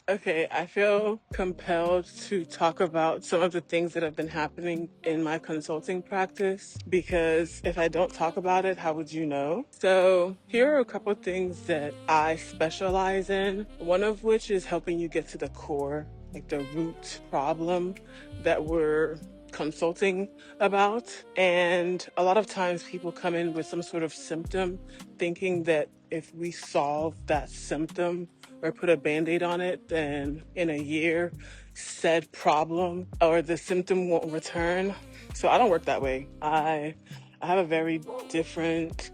Okay, I feel compelled to talk about some of the things that have been happening in my consulting practice because if I don't talk about it, how would you know? So, here are a couple of things that I specialize in, one of which is helping you get to the core, like the root problem that we're consulting about. And a lot of times people come in with some sort of symptom, thinking that if we solve that symptom, or put a band-aid on it, then in a year, said problem or the symptom won't return. So I don't work that way. I have a very different,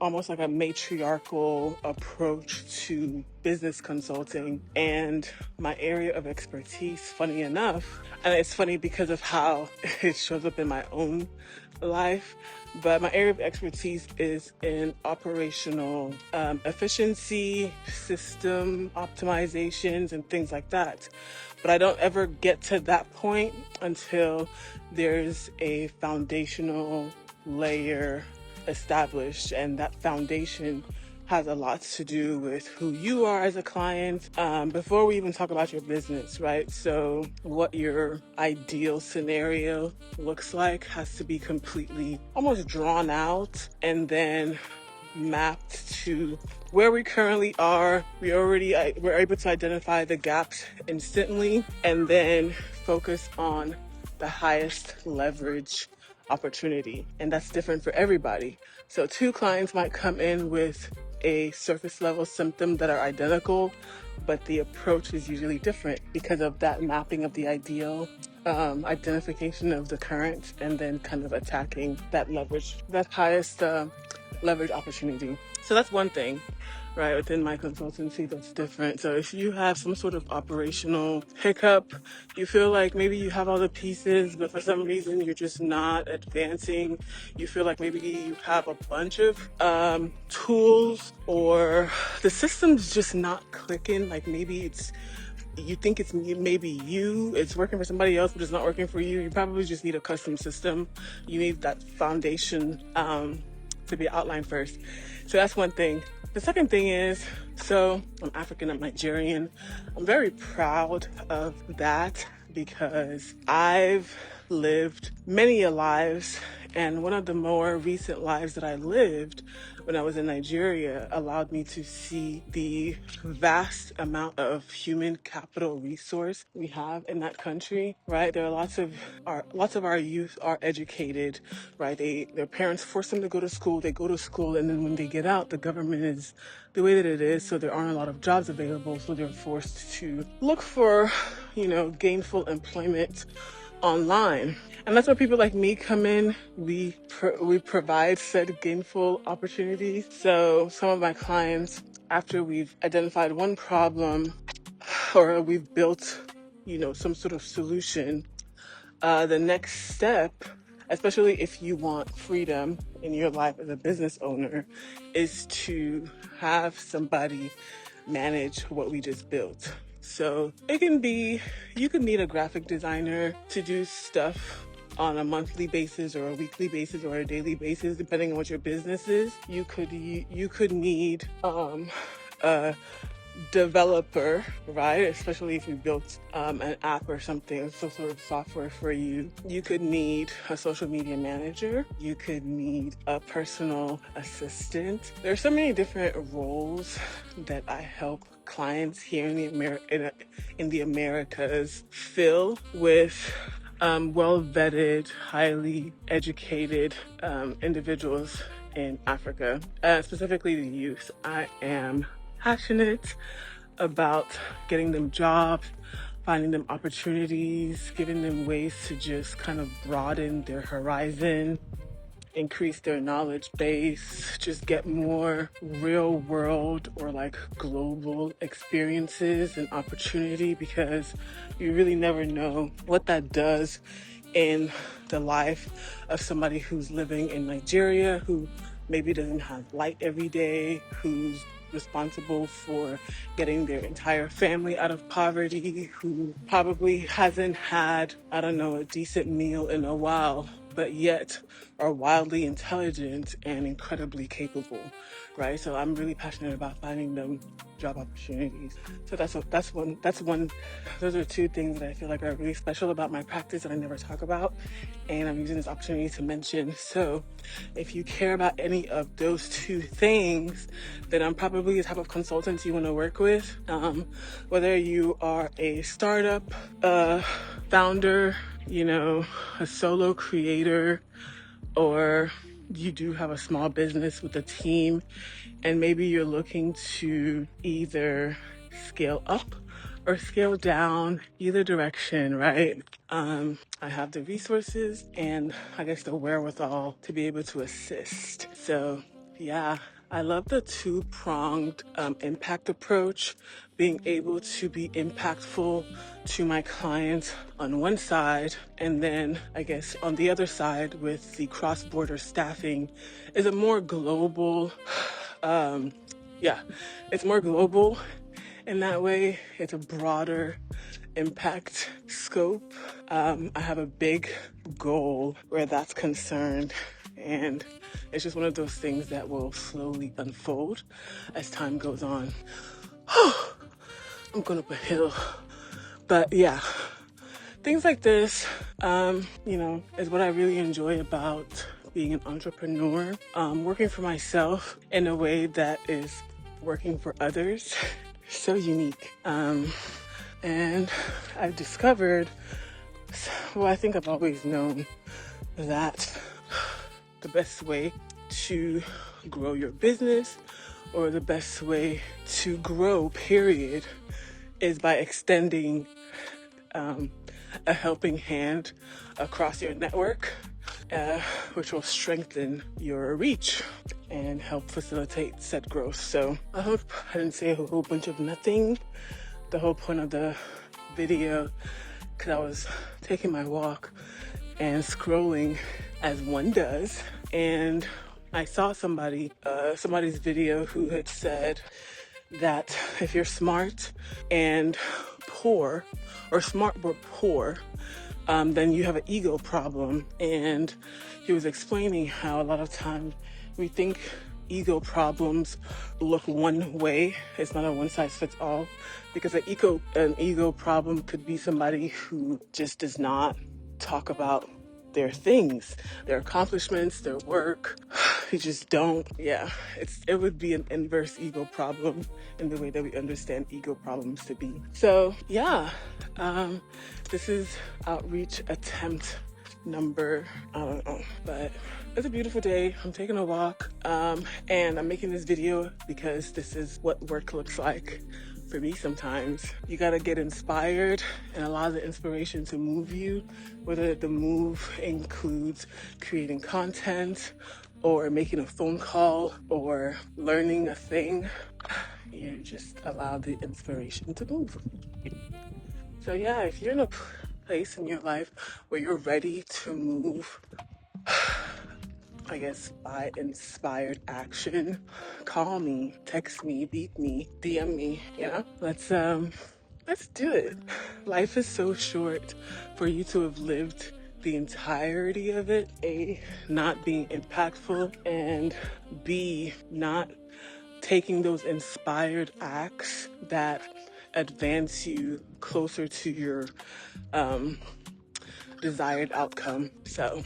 almost like a matriarchal approach to business consulting. And my area of expertise, funny enough, and it's funny because of how it shows up in my own life, but my area of expertise is in operational efficiency, system optimizations, and things like that. But I don't ever get to that point until there's a foundational layer established, and that foundation has a lot to do with who you are as a client before we even talk about your business, right? So what your ideal scenario looks like has to be completely almost drawn out and then mapped to where we currently are. We're able to identify the gaps instantly and then focus on the highest leverage opportunity. And that's different for everybody. So two clients might come in with a surface level symptom that are identical, but the approach is usually different because of that mapping of the ideal, identification of the current, and then kind of attacking that leverage, that highest leverage opportunity. So that's one thing, right, within my consultancy that's different. So if you have some sort of operational hiccup, you feel like maybe you have all the pieces, but for some reason you're just not advancing. You feel like maybe you have a bunch of tools or the system's just not clicking. Like maybe you think maybe it's working for somebody else, but it's not working for you. You probably just need a custom system. You need that foundation to be outlined first. So that's one thing. The second thing is, so I'm African, I'm Nigerian. I'm very proud of that because I've lived many lives, and one of the more recent lives that I lived when I was in Nigeria allowed me to see the vast amount of human capital resource we have in that country, right? There are lots of our youth are educated, right? Their parents force them to go to school, they go to school, and then when they get out, the government is the way that it is, so there aren't a lot of jobs available, so they're forced to look for, gainful employment online. And that's where people like me come in. We provide said gainful opportunities. So some of my clients, after we've identified one problem or we've built, some sort of solution, the next step, especially if you want freedom in your life as a business owner, is to have somebody manage what we just built. So you can need a graphic designer to do stuff on a monthly basis or a weekly basis or a daily basis, depending on what your business is. You could need a developer, right? Especially if you built an app or something, some sort of software for you. You could need a social media manager. You could need a personal assistant. There are so many different roles that I help clients here in the Americas fill with well-vetted, highly educated individuals in Africa, specifically the youth. I am passionate about getting them jobs, finding them opportunities, giving them ways to just kind of broaden their horizon, increase their knowledge base, just get more real world or like global experiences and opportunity, because you really never know what that does in the life of somebody who's living in Nigeria, who maybe doesn't have light every day, who's responsible for getting their entire family out of poverty, who probably hasn't had, a decent meal in a while, but yet are wildly intelligent and incredibly capable, right? So I'm really passionate about finding them job opportunities. So that's one. Those are two things that I feel like are really special about my practice that I never talk about, and I'm using this opportunity to mention. So if you care about any of those two things, then I'm probably the type of consultant you want to work with. Whether you are a startup founder, a solo creator, or you do have a small business with a team, and maybe you're looking to either scale up or scale down, either direction, right? I have the resources and I guess the wherewithal to be able to assist. So yeah, I love the two-pronged impact approach, being able to be impactful to my clients on one side, and then I guess on the other side with the cross-border staffing is a more global, it's more global in that way. It's a broader impact scope. I have a big goal where that's concerned, and it's just one of those things that will slowly unfold as time goes on. I'm going up a hill. But yeah, things like this, is what I really enjoy about being an entrepreneur. Working for myself in a way that is working for others. So unique. And I've discovered, I think I've always known that the best way to grow your business, or the best way to grow, period, is by extending a helping hand across your network, which will strengthen your reach and help facilitate said growth. So I hope I didn't say a whole bunch of nothing. The whole point of the video, because I was taking my walk and scrolling as one does, and I saw somebody's video who had said that if you're smart and poor, or smart but poor, then you have an ego problem. And he was explaining how a lot of times we think ego problems look one way. It's not a one size fits all, because an ego problem could be somebody who just does not talk about their things, their accomplishments, their work. You just don't. Yeah, it would be an inverse ego problem in the way that we understand ego problems to be. So yeah, this is outreach attempt number, I don't know, but it's a beautiful day. I'm taking a walk, and I'm making this video because this is what work looks like for me sometimes. You gotta get inspired and allow the inspiration to move you, whether the move includes creating content or making a phone call or learning a thing. You just allow the inspiration to move. So yeah, if you're in a place in your life where you're ready to move, I guess, by inspired action, call me, text me, beat me, DM me, let's do it. Life is so short for you to have lived the entirety of it, A, not being impactful, and B, not taking those inspired acts that advance you closer to your desired outcome. So